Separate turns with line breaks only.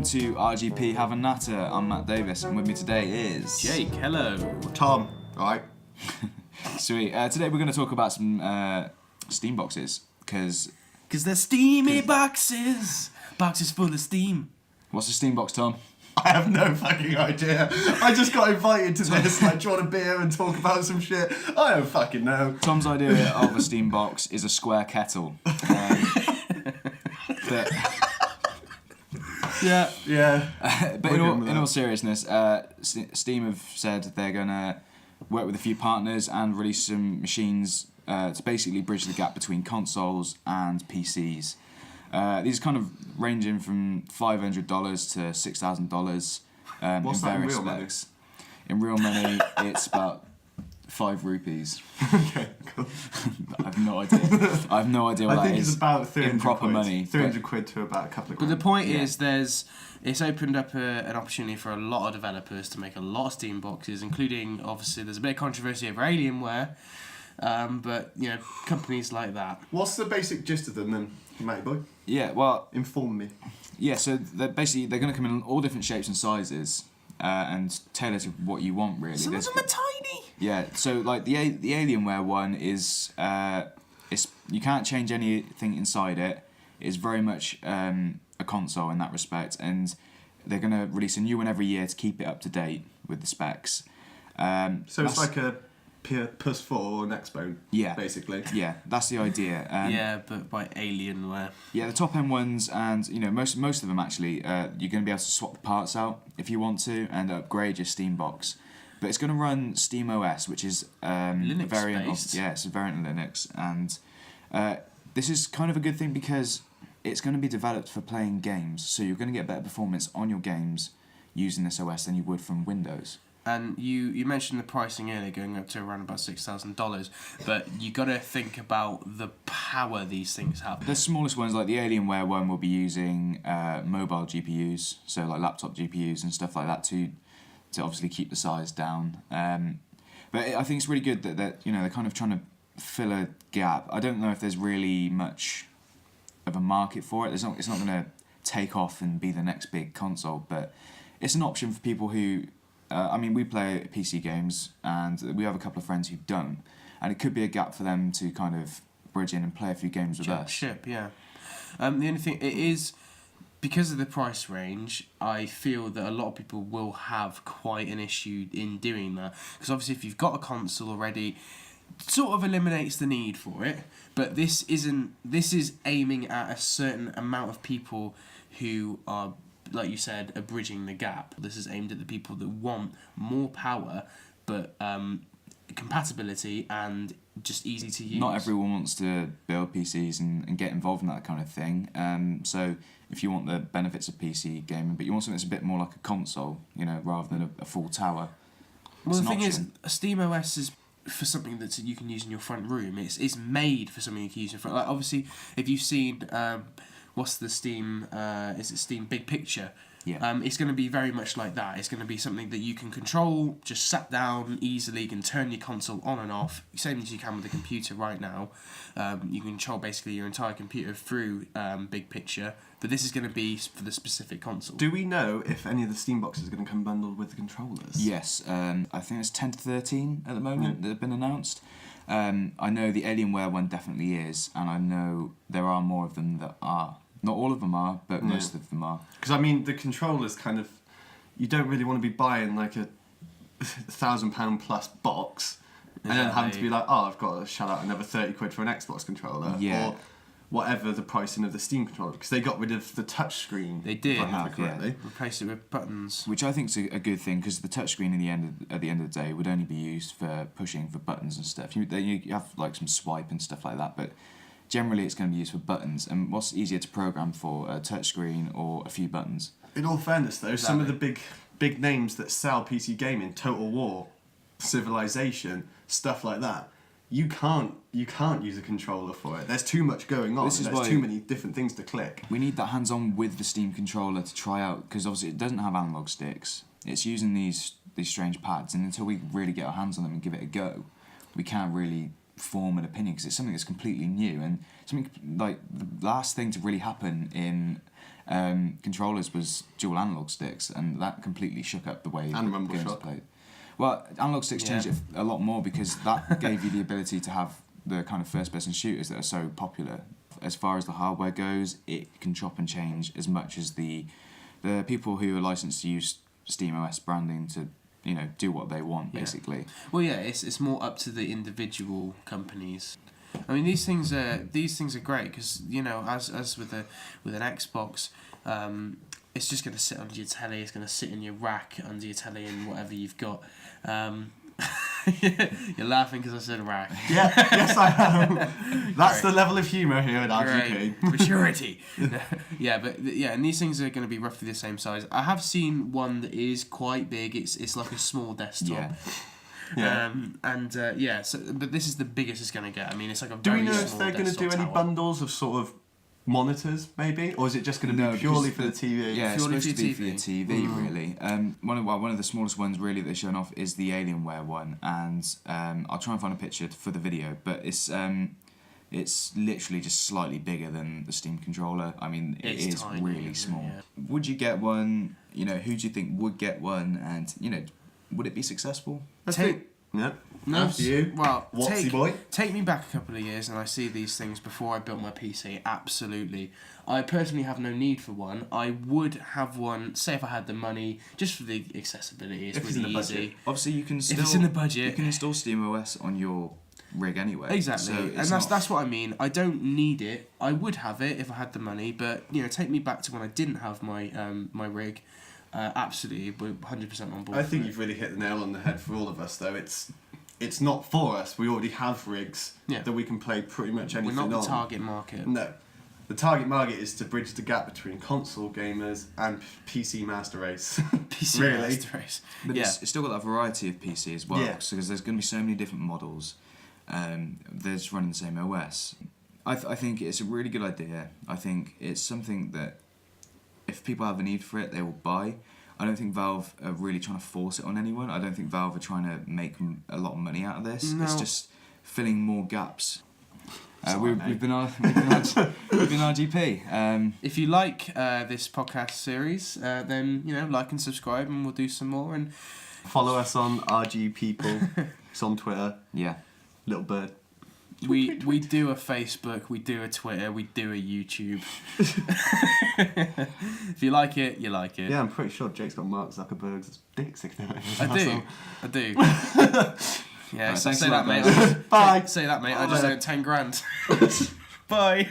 welcome to RGP Have a Natter. I'm Matt Davis, and with me today is
Jake. Hello,
Thom. Right.
Sweet. Today we're going to talk about some Steam boxes because
they're steamy boxes full of steam.
What's a Steam box, Thom?
I have no fucking idea. I just got invited to this, like, do you want a beer and talk about some shit? I don't fucking know.
Tom's idea of a Steam box is a square kettle.
Yeah.
But in all seriousness, Steam have said they're going to work with a few partners and release some machines to basically bridge the gap between consoles and PCs. These are kind of ranging from $500 to $6,000 in various specs. In real money, it's about 5 rupees.
Okay, cool.
I have no idea. I have no idea what that is.
I think it's about 300
in proper
quid.
money.
300 quid to about a couple of
But
grand.
the point is, it's opened up an opportunity for a lot of developers to make a lot of Steam boxes, including, obviously, there's a bit of controversy over Alienware, but, you know, companies like that.
What's the basic gist of them then, Matty boy?
Yeah, well...
Inform me.
Yeah, so they're going to come in all different shapes and sizes and tailor to what you want, really.
Some of them are tiny!
Yeah, so like the Alienware one is... you can't change anything inside it. It's very much a console in that respect, and they're going to release a new one every year to keep it up to date with the specs.
So it's like a PS4 or an Xbox, basically.
Yeah, that's the idea.
Yeah, but by Alienware.
Yeah, the top end ones, and you know most of them actually, you're going to be able to swap the parts out if you want to, and upgrade your Steam box. But it's going to run Steam OS, which is a variant
Linux-based.
it's a variant of Linux, and this is kind of a good thing because it's going to be developed for playing games, so you're going to get better performance on your games using this OS than you would from Windows.
And you mentioned the pricing earlier, going up to around about $6,000, but you got to think about the power these things have.
The smallest ones, like the Alienware one, will be using mobile GPUs, so like laptop GPUs and stuff like that to obviously keep the size down. But I think it's really good that you know they're kind of trying to fill a gap. I don't know if there's really much of a market for it. It's not going to take off and be the next big console, but it's an option for people who. We play PC games, and we have a couple of friends who don't, and it could be a gap for them to kind of bridge in and play a few games with us.
Ship, yeah. The only thing, it is, because of the price range, I feel that a lot of people will have quite an issue in doing that, because obviously if you've got a console already, it sort of eliminates the need for it, but this is aiming at a certain amount of people who are, like you said, are bridging the gap. This is aimed at the people that want more power, but compatibility and just easy to use.
Not everyone wants to build PCs and get involved in that kind of thing. So if you want the benefits of PC gaming, but you want something that's a bit more like a console, you know, rather than a full tower.
Well, the thing is, SteamOS is for something that you can use in your front room. It's made for something you can use in front. Like obviously, if you've seen. What's the Steam? Is it Steam Big Picture?
Yeah.
It's going to be very much like that. It's going to be something that you can control, just sat down easily. You can turn your console on and off, same as you can with a computer right now. You can control basically your entire computer through Big Picture, but this is going to be for the specific console.
Do we know if any of the Steam boxes are going to come bundled with the controllers?
Yes. I think it's 10 to 13 at the moment that have been announced. I know the Alienware one definitely is, and I know there are more of them that are. Not all of them are, but most of them are.
Because, I mean, the controllers kind of... You don't really want to be buying, like, a £1,000 plus box and then having to be like, oh, I've got to shell out another 30 quid for an Xbox controller.
Yeah.
Or whatever the pricing of the Steam controller. Because they got rid of the touchscreen.
They did.
If I remember correctly.
Replace it with buttons.
Which I think is a good thing, because the touchscreen at the end of the day would only be used for pushing for buttons and stuff. You have like some swipe and stuff like that, but generally it's going to be used for buttons. And what's easier to program for, a touchscreen or a few buttons?
In all fairness, though, some of the big names that sell PC gaming, Total War, Civilization, stuff like that, you can't use a controller for it. There's too much going on. There's too many different things to click.
We need that hands-on with the Steam controller to try out, because obviously it doesn't have analog sticks. It's using these strange pads, and until we really get our hands on them and give it a go, we can't really form an opinion because it's something that's completely new and something like the last thing to really happen in controllers was dual analog sticks, and that completely shook up the way games are played. Well, analog sticks changed it a lot more because that gave you the ability to have the kind of first-person shooters that are so popular. As far as the hardware goes, it can chop and change as much as the people who are licensed to use SteamOS branding to do what they want basically.
Well, yeah, it's more up to the individual companies. I mean, these things are great because as with an Xbox, it's just going to sit under your telly. It's going to sit in your rack under your telly and whatever you've got. You're laughing because I said rack.
Yeah, yes I am. That's the level of humour here at RGP.
Great. Maturity. And these things are going to be roughly the same size. I have seen one that is quite big. It's like a small desktop.
Yeah.
But this is the biggest it's going to get. I mean, it's like a
Do
very
we know if
small
they're going to do any
tower.
bundles of sort of monitors, maybe? Or is it just going to be purely for the TV?
Yeah, it's
Purely
supposed to be for your
TV.
TV, really. One of the smallest ones, really, that they've shown off is the Alienware one, and I'll try and find a picture for the video, but it's literally just slightly bigger than the Steam controller. I mean,
It's
it is
tiny,
really small.
yeah.
Would you get one? Who do you think would get one? And, would it be successful?
Yeah.
No,
After you.
Well,
Watsy boy.
take me back a couple of years and I see these things before I built my PC. Absolutely. I personally have no need for one. I would have one, say if I had the money, just for the accessibility. It's
If it's
really
in the
easy.
budget.
Obviously, you can still...
If it's in the budget.
You can install SteamOS on your rig anyway.
Exactly,
So
and
it's
that's what I mean. I don't need it. I would have it if I had the money, but take me back to when I didn't have my my rig. Absolutely, we're 100% on board.
I think you've really hit the nail on the head for all of us, though. It's not for us. We already have rigs that we can play pretty much anything on.
We're not the target market.
No. The target market is to bridge the gap between console gamers and PC master race.
PC
really.
master race.
But it's still got that variety of PC as well, because there's going to be so many different models. They're just running the same OS. I think it's a really good idea. I think it's something that if people have a need for it, they will buy. I don't think Valve are really trying to force it on anyone. I don't think Valve are trying to make a lot of money out of this.
No.
It's just filling more gaps. We've been RGP.
If you like this podcast series, then like and subscribe, and we'll do some more. And
Follow us on RG People. It's on Twitter.
Yeah.
Little bird.
we do a Facebook, we do a Twitter, we do a YouTube. If you like it, you like it.
Yeah, I'm pretty sure Jake's got Mark Zuckerberg's dick sticking out.
I do. Yeah,
Right,
so
thanks
say
a
that,
lot,
mate.
guys.
Bye.
Say that, mate. I just earned 10 grand. Bye.